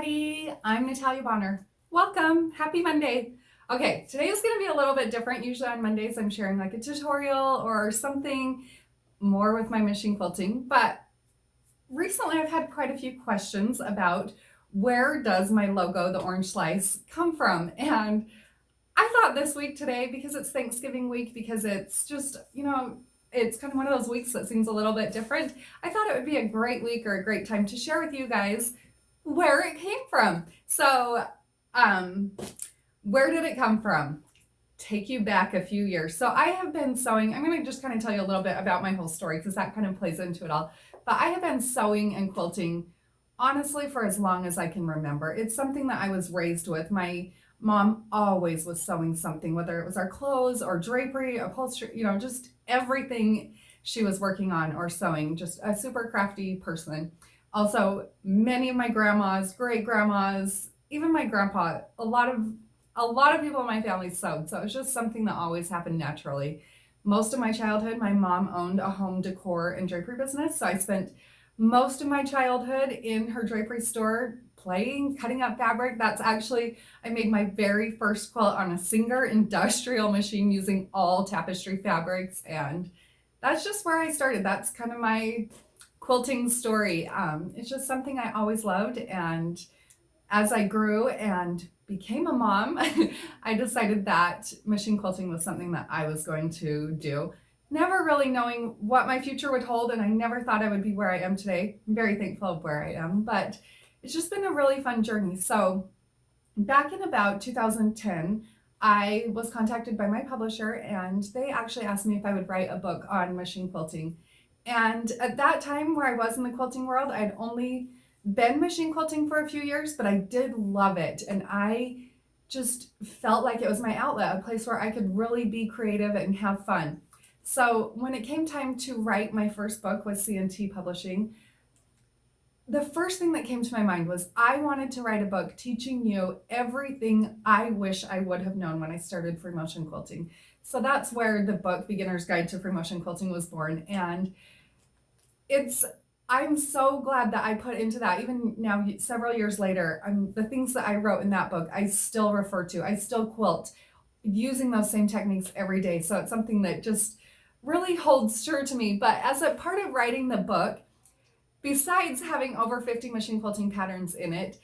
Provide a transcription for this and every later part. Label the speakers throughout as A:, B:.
A: everybody. I'm Natalia Bonner. Welcome. Happy Monday. Okay, today is going to be a little bit different. Usually on Mondays, I'm sharing like a tutorial or something more with my machine quilting. But recently, I've had quite a few questions about where does my logo, the orange slice, come from? And I thought this week today, because it's Thanksgiving week, because it's just, it's kind of one of those weeks that seems a little bit different. I thought it would be a great week or a great time to share with you guys where it came from. So, where did it come from? Take you back a few years. So I have been sewing. I'm going to just kind of tell you a little bit about my whole story because that kind of plays into it all. But I have been sewing and quilting honestly for as long as I can remember. It's something that I was raised with. My mom always was sewing something, whether it was our clothes or drapery, upholstery, just everything she was working on or sewing. Just a super crafty person. Also, many of my grandmas, great grandmas, even my grandpa, a lot of people in my family sewed. So it was just something that always happened naturally. Most of my childhood, my mom owned a home decor and drapery business. So I spent most of my childhood in her drapery store playing, cutting up fabric. I made my very first quilt on a Singer industrial machine using all tapestry fabrics. And that's just where I started. That's kind of my quilting story. It's just something I always loved. And as I grew and became a mom, I decided that machine quilting was something that I was going to do. Never really knowing what my future would hold, and I never thought I would be where I am today. I'm very thankful of where I am, but it's just been a really fun journey. So back in about 2010, I was contacted by my publisher, and they actually asked me if I would write a book on machine quilting. And at that time where I was in the quilting world, I'd only been machine quilting for a few years, but I did love it. And I just felt like it was my outlet, a place where I could really be creative and have fun. So when it came time to write my first book with C&T Publishing, the first thing that came to my mind was I wanted to write a book teaching you everything I wish I would have known when I started free motion quilting. So that's where the book Beginner's Guide to Free Motion Quilting was born. And I'm so glad that I put into that. Even now, several years later, the things that I wrote in that book, I still refer to. I still quilt using those same techniques every day. So it's something that just really holds true to me. But as a part of writing the book, besides having over 50 machine quilting patterns in it,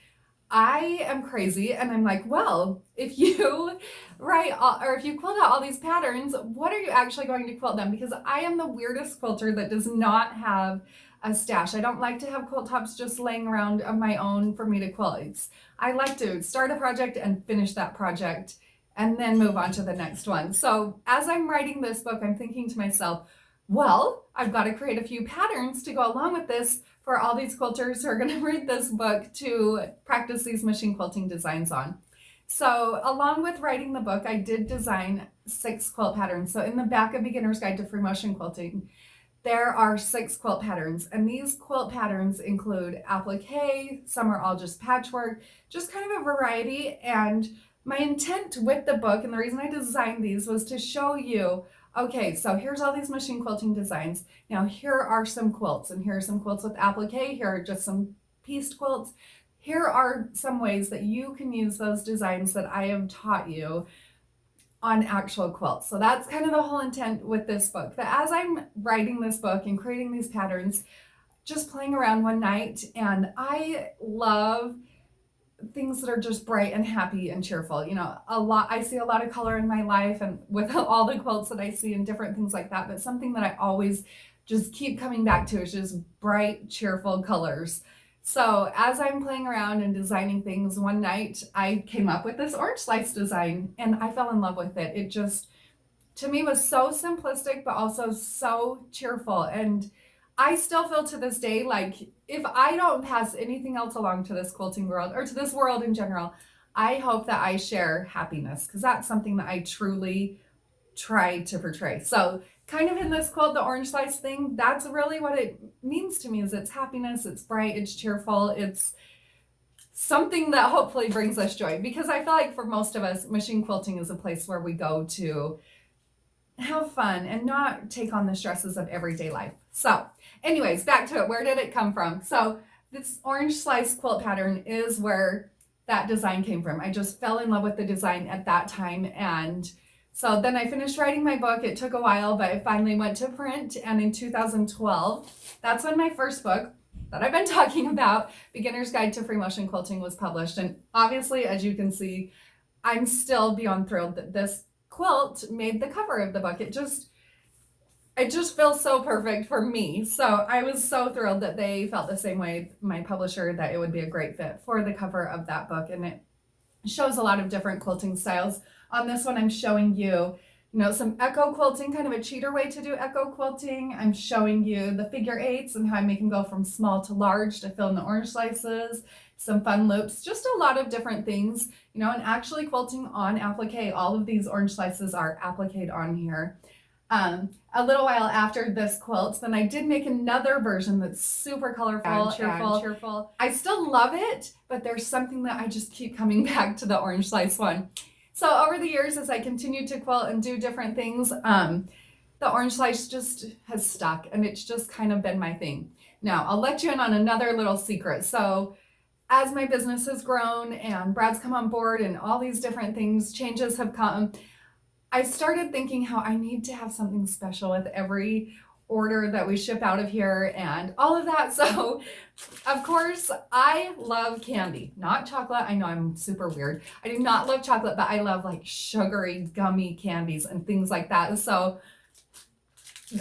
A: I am crazy and I'm like, well, if you if you quilt out all these patterns, what are you actually going to quilt them? Because I am the weirdest quilter that does not have a stash. I don't like to have quilt tops just laying around of my own for me to quilt. I like to start a project and finish that project and then move on to the next one. So as I'm writing this book, I'm thinking to myself, well, I've got to create a few patterns to go along with this for all these quilters who are going to read this book to practice these machine quilting designs on. So along with writing the book, I did design 6 quilt patterns. So in the back of Beginner's Guide to Free Motion Quilting, there are 6 quilt patterns, and these quilt patterns include applique, some are all just patchwork, just kind of a variety. And my intent with the book, and the reason I designed these, was to show you, okay, so here's all these machine quilting designs. Now here are some quilts, and here are some quilts with applique, here are just some pieced quilts. Here are some ways that you can use those designs that I have taught you on actual quilts. So that's kind of the whole intent with this book. That as I'm writing this book and creating these patterns, just playing around one night, and I love things that are just bright and happy and cheerful. I see a lot of color in my life and with all the quilts that I see and different things like that, but something that I always just keep coming back to is just bright, cheerful colors. So as I'm playing around and designing things, one night I came up with this orange slice design and I fell in love with it. It just, to me, was so simplistic, but also so cheerful. And I still feel to this day like if I don't pass anything else along to this quilting world or to this world in general, I hope that I share happiness, because that's something that I truly try to portray. So kind of in this quilt, the orange slice thing, that's really what it means to me, is it's happiness, it's bright, it's cheerful, it's something that hopefully brings us joy. Because I feel like for most of us, machine quilting is a place where we go to have fun and not take on the stresses of everyday life. So anyways, back to it. Where did it come from? So this orange slice quilt pattern is where that design came from. I just fell in love with the design at that time. And so then I finished writing my book. It took a while, but it finally went to print. And in 2012, that's when my first book that I've been talking about, Beginner's Guide to Free Motion Quilting, was published. And obviously, as you can see, I'm still beyond thrilled that this quilt made the cover of the book. It just feels so perfect for me. So I was so thrilled that they felt the same way, my publisher, that it would be a great fit for the cover of that book. And it shows a lot of different quilting styles. On this one, I'm showing you, some echo quilting, kind of a cheater way to do echo quilting. I'm showing you the figure eights and how I make them go from small to large to fill in the orange slices, some fun loops, just a lot of different things, and actually quilting on applique. All of these orange slices are appliqued on here. A little while after this quilt, then I did make another version that's super colorful and cheerful. I still love it, but there's something that I just keep coming back to the orange slice one. So over the years, as I continue to quilt and do different things, the orange slice just has stuck, and it's just kind of been my thing. Now, I'll let you in on another little secret. So as my business has grown and Brad's come on board and all these different things, changes have come, I started thinking how I need to have something special with every order that we ship out of here and all of that. So, of course, I love candy, not chocolate. I know I'm super weird. I do not love chocolate, but I love like sugary, gummy candies and things like that. So,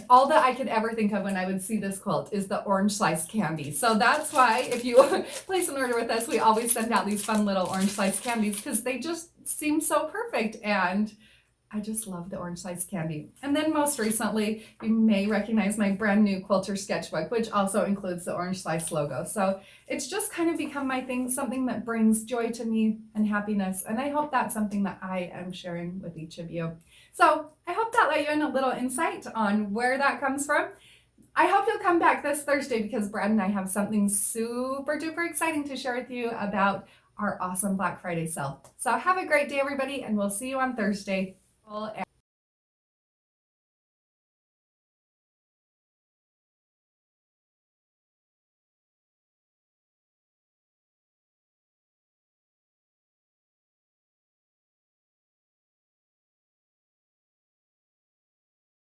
A: all that I could ever think of when I would see this quilt is the orange slice candy. So that's why if you place an order with us, we always send out these fun little orange slice candies because they just seem so perfect, and I just love the orange slice candy. And then most recently, you may recognize my brand new Quilter Sketchbook, which also includes the orange slice logo. So it's just kind of become my thing, something that brings joy to me and happiness. And I hope that's something that I am sharing with each of you. So I hope that let you in a little insight on where that comes from. I hope you'll come back this Thursday because Brad and I have something super duper exciting to share with you about our awesome Black Friday sale. So have a great day, everybody, and we'll see you on Thursday.